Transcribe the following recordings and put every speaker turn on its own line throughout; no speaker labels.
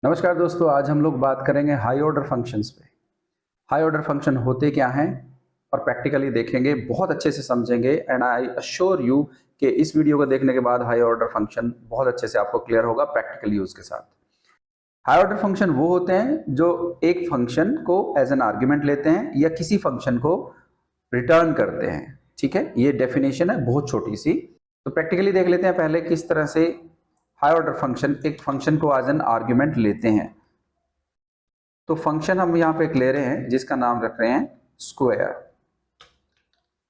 नमस्कार दोस्तों, आज हम लोग बात करेंगे हाई ऑर्डर फंक्शंस पे। हाई ऑर्डर फंक्शन होते क्या हैं और प्रैक्टिकली देखेंगे, बहुत अच्छे से समझेंगे एंड आई अश्योर यू कि इस वीडियो को देखने के बाद हाई ऑर्डर फंक्शन बहुत अच्छे से आपको क्लियर होगा प्रैक्टिकल यूज के साथ। हाई ऑर्डर फंक्शन वो होते हैं जो एक फंक्शन को एज एन आर्ग्यूमेंट लेते हैं या किसी फंक्शन को रिटर्न करते हैं। ठीक है, ये डेफिनेशन है बहुत छोटी सी। तो प्रैक्टिकली देख लेते हैं पहले किस तरह से हाई ऑर्डर फंक्शन एक फंक्शन को एज एन आर्ग्यूमेंट लेते हैं। तो फंक्शन हम यहाँ पे एक ले रहे हैं जिसका नाम रख रहे हैं स्क्वायर,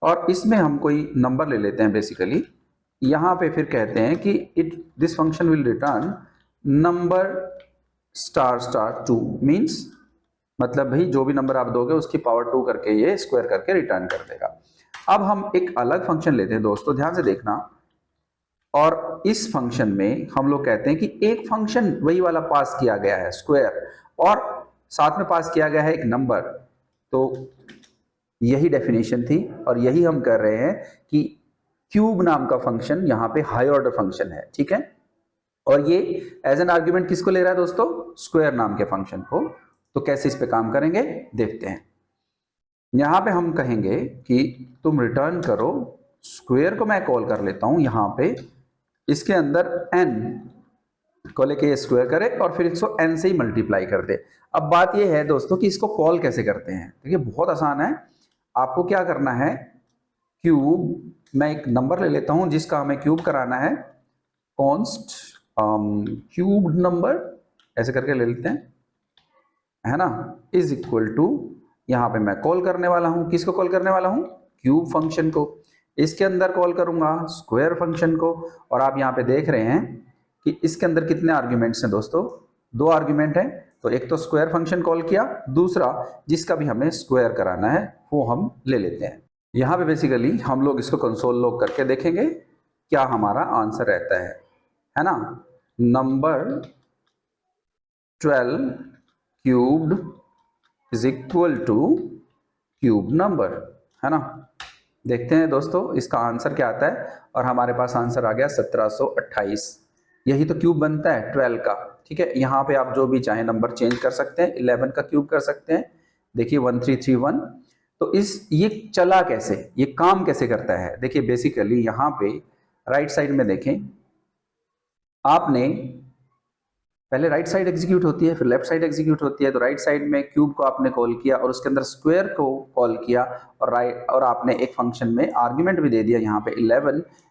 और इसमें हम कोई नंबर ले लेते हैं बेसिकली। यहाँ पे फिर कहते हैं कि this function will return number star star 2 means, मतलब भाई जो भी नंबर आप दोगे उसकी पावर 2 करके ये स्क्वायर करके रिटर्न कर देगा। अब हम एक अलग फंक्शन लेते हैं दोस्तों, ध्यान से देखना। और इस फंक्शन में हम लोग कहते हैं कि एक फंक्शन वही वाला पास किया गया है स्क्वायर, और साथ में पास किया गया है एक नंबर। तो यही डेफिनेशन थी और यही हम कर रहे हैं कि क्यूब नाम का फंक्शन यहाँ पे हाई ऑर्डर फंक्शन है। ठीक है, और ये एज एन आर्ग्यूमेंट किसको ले रहा है दोस्तों? स्क्वायर नाम के फंक्शन को। तो कैसे इस पे काम करेंगे देखते हैं। यहां पे हम कहेंगे कि तुम रिटर्न करो, स्क्वायर को मैं कॉल कर लेता हूं यहाँ पे, इसके अंदर n को लेके ये स्क्वायर करे और फिर इसको n से ही मल्टीप्लाई कर दे। अब बात ये है दोस्तों कि इसको कॉल कैसे करते हैं। देखिए बहुत आसान है, आपको क्या करना है, क्यूब, मैं एक नंबर ले लेता हूं जिसका हमें क्यूब कराना है, कॉन्स्ट क्यूब नंबर ऐसे करके ले लेते हैं, है ना, इज इक्वल टू, यहाँ पे मैं कॉल करने वाला हूं, किसको कॉल करने वाला हूं? क्यूब फंक्शन को। इसके अंदर कॉल करूंगा स्क्वायर फंक्शन को। और आप यहाँ पे देख रहे हैं कि इसके अंदर कितने आर्ग्यूमेंट्स हैं दोस्तों? 2 आर्ग्यूमेंट हैं। तो एक तो स्क्वायर फंक्शन कॉल किया, दूसरा जिसका भी हमें स्क्वायर कराना है वो हम ले लेते हैं। यहाँ पे बेसिकली हम लोग इसको कंसोल लॉग करके देखेंगे क्या हमारा आंसर रहता है ना। Number 12 cubed is equal two cube number, है ना। देखते हैं दोस्तों इसका आंसर क्या आता है, और हमारे पास आंसर आ गया 1728। यही तो क्यूब बनता है 12 का। ठीक है, यहाँ पे आप जो भी चाहे नंबर चेंज कर सकते हैं, 11 का क्यूब कर सकते हैं। देखिए 1331। तो ये चला कैसे, ये काम कैसे करता है? देखिए बेसिकली यहाँ पे राइट साइड में देखें, आपने पहले राइट साइड एग्जीक्यूट होती है, फिर लेफ्ट साइड एग्जीक्यूट होती है। तो राइट साइड में क्यूब को आपने कॉल किया और उसके अंदर स्क्वायर को कॉल किया, और आपने एक फंक्शन में आर्ग्यूमेंट भी दे दिया यहाँ पे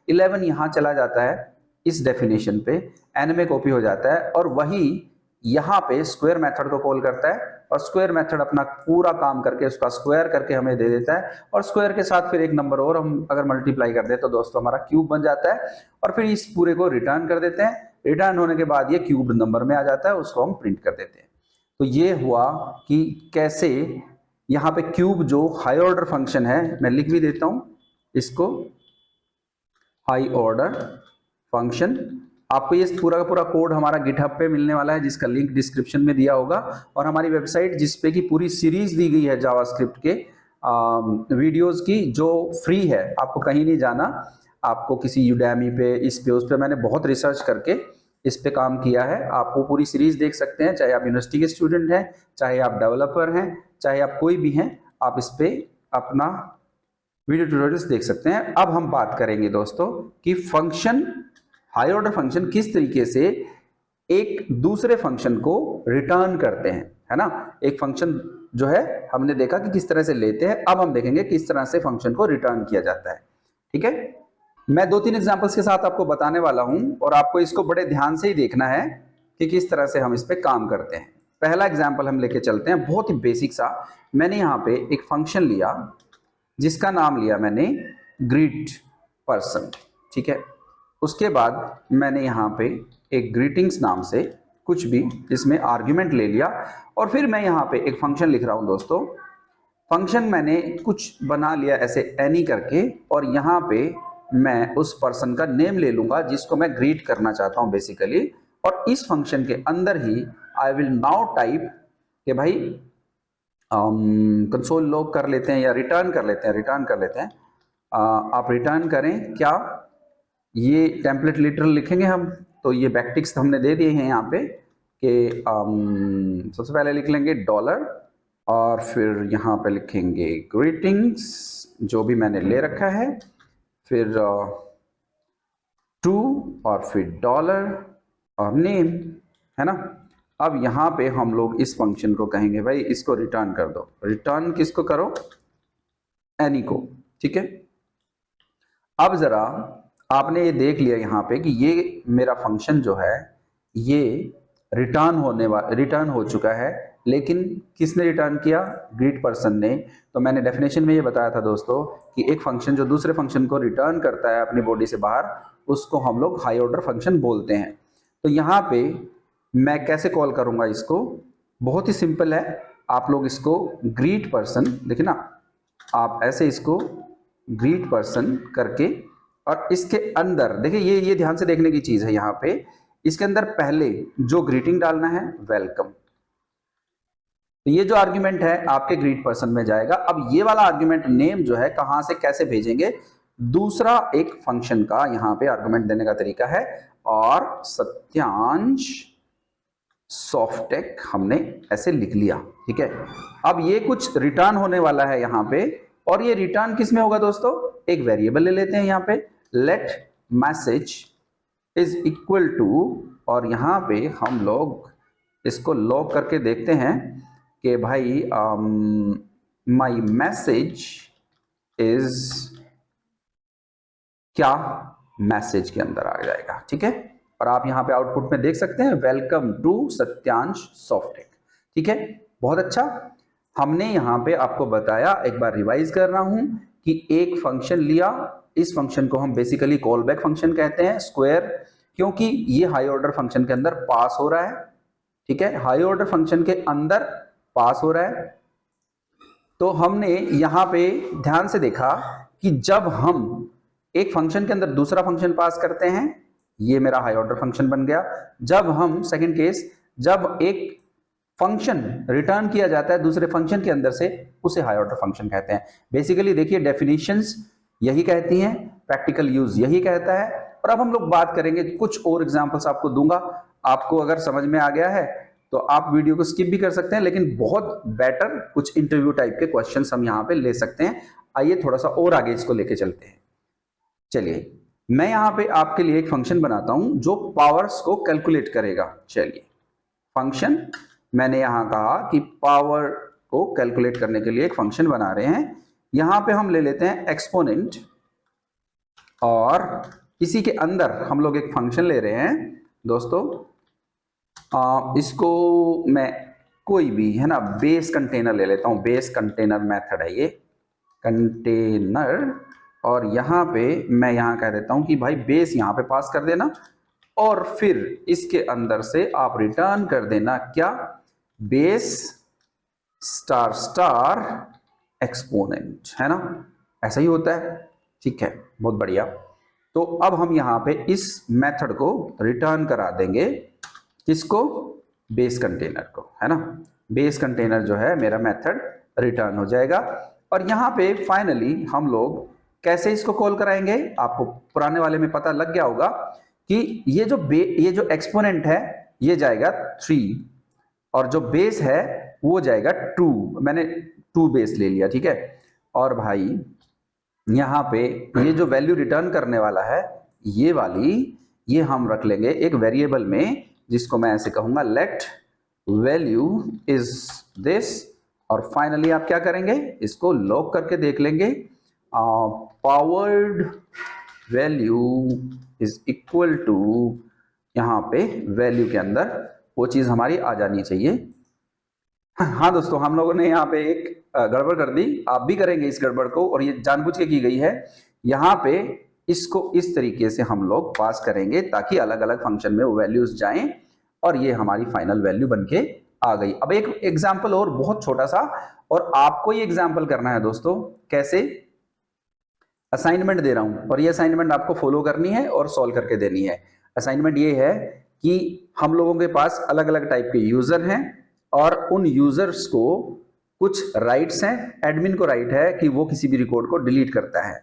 11 यहाँ चला जाता है इस डेफिनेशन पे, एन में कॉपी हो जाता है, और वही यहाँ पे स्क्वायर मेथड को कॉल करता है, और स्क्वायर मेथड अपना पूरा काम करके उसका स्क्वायर करके हमें दे देता है, और स्क्वायर के साथ फिर एक नंबर और हम अगर मल्टीप्लाई कर दे तो दोस्तों हमारा क्यूब बन जाता है। और फिर इस पूरे को रिटर्न कर देते हैं। रिटर्न होने के बाद ये क्यूब नंबर में आ जाता है, उसको हम प्रिंट कर देते हैं। तो ये हुआ कि कैसे यहाँ पे क्यूब जो हाई ऑर्डर फंक्शन है, मैं लिख भी देता हूं इसको, हाई ऑर्डर फंक्शन। आपको ये पूरा का पूरा कोड हमारा गिटहब पे मिलने वाला है, जिसका लिंक डिस्क्रिप्शन में दिया होगा, और हमारी वेबसाइट जिसपे की पूरी सीरीज दी गई है जावास्क्रिप्ट के वीडियोस की, जो फ्री है, आपको कहीं नहीं जाना, आपको किसी यूडेमी पे, इस पे, उस पे मैंने बहुत रिसर्च करके इस पे काम किया है। आप वो पूरी सीरीज देख सकते हैं, चाहे आप यूनिवर्सिटी के स्टूडेंट हैं, चाहे आप डेवलपर हैं, चाहे आप कोई भी हैं, आप इस पे अपना वीडियो ट्यूटोरियल्स देख सकते हैं। अब हम बात करेंगे दोस्तों कि फंक्शन, हाई ऑर्डर फंक्शन किस तरीके से एक दूसरे फंक्शन को रिटर्न करते हैं, है ना। एक फंक्शन जो है हमने देखा कि किस तरह से लेते हैं, अब हम देखेंगे किस तरह से फंक्शन को रिटर्न किया जाता है। ठीक है, मैं 2-3 एग्जांपल्स के साथ आपको बताने वाला हूं, और आपको इसको बड़े ध्यान से ही देखना है कि किस तरह से हम इस पे काम करते हैं। पहला एग्जांपल हम लेके चलते हैं, बहुत ही बेसिक सा। मैंने यहाँ पे एक फंक्शन लिया जिसका नाम लिया मैंने ग्रीट पर्सन। ठीक है, उसके बाद मैंने यहाँ पे एक ग्रीटिंग्स नाम से कुछ भी इसमें आर्ग्यूमेंट ले लिया, और फिर मैं यहाँ पे एक फंक्शन लिख रहा हूँ दोस्तों। फंक्शन मैंने कुछ बना लिया ऐसे एनी करके, और यहाँ पे मैं उस पर्सन का नेम ले लूंगा जिसको मैं ग्रीट करना चाहता हूँ बेसिकली, और इस फंक्शन के अंदर ही आई विल नाउ टाइप कि भाई कंसोल लॉग कर लेते हैं या रिटर्न कर लेते हैं, आप रिटर्न करें क्या, ये टेम्पलेट लिटरल लिखेंगे हम। तो ये बैकटिक्स हमने दे दिए हैं यहाँ पे कि सबसे पहले लिख लेंगे डॉलर और फिर यहाँ पे लिखेंगे ग्रीटिंग्स जो भी मैंने ले रखा है, फिर टू और फिर डॉलर और नेम, है ना। अब यहाँ पे हम लोग इस फंक्शन को कहेंगे भाई इसको रिटर्न कर दो। रिटर्न किसको करो? एनी को, ठीक है। अब जरा आपने ये देख लिया यहाँ पे कि ये मेरा फंक्शन जो है ये रिटर्न हो चुका है, लेकिन किसने रिटर्न किया? ग्रीट पर्सन ने। तो मैंने डेफिनेशन में ये बताया था दोस्तों कि एक फंक्शन जो दूसरे फंक्शन को रिटर्न करता है अपनी बॉडी से बाहर, उसको हम लोग हाई ऑर्डर फंक्शन बोलते हैं। तो यहाँ पे मैं कैसे कॉल करूँगा इसको? बहुत ही सिंपल है। आप लोग इसको ग्रीट पर्सन, देखिए ना, आप ऐसे इसको ग्रीट पर्सन करके, और इसके अंदर देखिए ये ध्यान से देखने की चीज़ है यहाँ पे, इसके अंदर पहले जो ग्रीटिंग डालना है वेलकम। तो ये जो आर्ग्यूमेंट है आपके ग्रीट पर्सन में जाएगा। अब ये वाला आर्ग्यूमेंट नेम जो है कहां से कैसे भेजेंगे? दूसरा एक फंक्शन का यहाँ पे आर्ग्यूमेंट देने का तरीका है, और सत्यांश सॉफ्टेक हमने ऐसे लिख लिया, ठीक है। अब ये कुछ रिटर्न होने वाला है यहाँ पे, और ये रिटर्न किस में होगा दोस्तों? एक वेरिएबल ले लेते हैं यहाँ पे, let message is equal to, और यहाँ पे हम लोग इसको लॉग करके देखते हैं कि भाई माई मैसेज इज क्या, मैसेज के अंदर आ जाएगा, ठीक है। और आप यहाँ पे आउटपुट में देख सकते हैं वेलकम टू सत्यांश सॉफ्टेक, ठीक है। बहुत अच्छा, हमने यहाँ पे आपको बताया, एक बार रिवाइज कर रहा हूं कि एक फंक्शन लिया, इस फंक्शन को हम बेसिकली कॉल बैक फंक्शन कहते हैं, स्क्वायर, क्योंकि ये हाई ऑर्डर फंक्शन के अंदर पास हो रहा है, ठीक है। हाई ऑर्डर फंक्शन के अंदर पास हो रहा है। तो हमने यहाँ पे ध्यान से देखा कि जब हम एक फंक्शन के अंदर दूसरा फंक्शन पास करते हैं, ये मेरा हाई ऑर्डर फंक्शन बन गया। जब हम सेकंड केस, जब एक फंक्शन रिटर्न किया जाता है दूसरे फंक्शन के अंदर से, उसे हाई ऑर्डर फंक्शन कहते हैं। बेसिकली देखिए डेफिनेशंस यही कहती हैं, प्रैक्टिकल यूज यही कहता है। और अब हम लोग बात करेंगे, कुछ और एग्जांपल्स आपको दूंगा। आपको अगर समझ में आ गया है तो आप वीडियो को स्किप भी कर सकते हैं, लेकिन बहुत बेटर कुछ इंटरव्यू टाइप के क्वेश्चंस हम यहाँ पे ले सकते हैं। आइए थोड़ा सा और आगे इसको लेके चलते हैं। चलिए मैं यहाँ पे आपके लिए एक फंक्शन बनाता हूं जो पावर्स को कैलकुलेट करेगा। चलिए फंक्शन, मैंने यहाँ कहा कि पावर को कैलकुलेट करने के लिए एक फंक्शन बना रहे हैं। यहाँ पे हम ले लेते हैं एक्सपोनेंट, और इसी के अंदर हम लोग एक फंक्शन ले रहे हैं दोस्तों, इसको मैं कोई भी, है ना, बेस कंटेनर ले लेता हूं। बेस कंटेनर मेथड है ये, कंटेनर, और यहाँ पे मैं यहाँ कह देता हूं कि भाई बेस यहाँ पे पास कर देना, और फिर इसके अंदर से आप रिटर्न कर देना क्या? बेस स्टार स्टार एक्सपोनेंट, है ना, ऐसा ही होता है, ठीक है। बहुत बढ़िया। तो अब हम यहाँ पे इस मेथड को रिटर्न करा देंगे, किसको? बेस कंटेनर को, है ना। बेस कंटेनर जो है मेरा मेथड रिटर्न हो जाएगा। और यहाँ पे फाइनली हम लोग कैसे इसको कॉल कराएंगे? आपको पुराने वाले में पता लग गया होगा कि ये जो एक्सपोनेंट है ये जाएगा 3, और जो बेस है वो जाएगा 2। मैंने 2 बेस ले लिया, ठीक है। और भाई यहाँ पे ये जो वैल्यू रिटर्न करने वाला है, ये वाली, ये हम रख लेंगे एक वेरिएबल में, जिसको मैं ऐसे कहूंगा लेट वैल्यू इज दिस। और फाइनली आप क्या करेंगे? इसको लॉग करके देख लेंगे, powered value is equal to, यहाँ पे वैल्यू के अंदर वो चीज हमारी आ जानी चाहिए। हाँ दोस्तों, हम लोगों ने यहाँ पे एक गड़बड़ कर दी, आप भी करेंगे इस गड़बड़ को, और ये जानबूझ के की गई है। यहाँ पे इसको इस तरीके से हम लोग पास करेंगे ताकि अलग अलग फंक्शन में वो वैल्यूज जाएं, और ये हमारी फाइनल वैल्यू बनके आ गई। अब एक एग्जाम्पल और बहुत छोटा सा, और आपको ये एग्जाम्पल करना है दोस्तों, कैसे? असाइनमेंट दे रहा हूं, और ये असाइनमेंट आपको फॉलो करनी है और सॉल्व करके देनी है। असाइनमेंट ये है कि हम लोगों के पास अलग अलग टाइप के यूजर हैं, और उन यूजर्स को कुछ राइट्स हैं। एडमिन को राइट है कि वो किसी भी रिकॉर्ड को डिलीट करता है।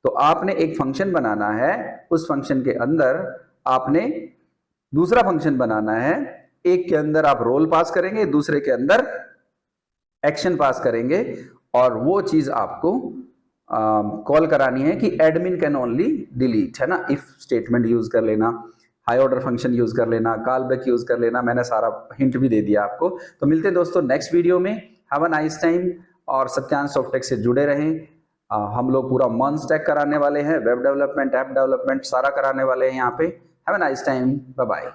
तो आपने एक फंक्शन बनाना है, उस फंक्शन के अंदर आपने दूसरा फंक्शन बनाना है एक के अंदर आप रोल पास करेंगे, दूसरे के अंदर एक्शन पास करेंगे, और वो चीज आपको कॉल करानी है कि एडमिन कैन ओनली डिलीट, है ना। इफ स्टेटमेंट यूज कर लेना, हाई ऑर्डर फंक्शन यूज कर लेना, कॉल बैक यूज कर लेना, मैंने सारा हिंट भी दे दिया आपको। तो मिलते हैं दोस्तों नेक्स्ट वीडियो में। हैव अ नाइस टाइम, और सत्यांश सॉफ्टेक से जुड़े रहें। हम लोग पूरा मंथ स्टैक कराने वाले हैं, वेब डेवलपमेंट, ऐप डेवलपमेंट सारा कराने वाले हैं यहाँ पे। Have a nice time, bye bye.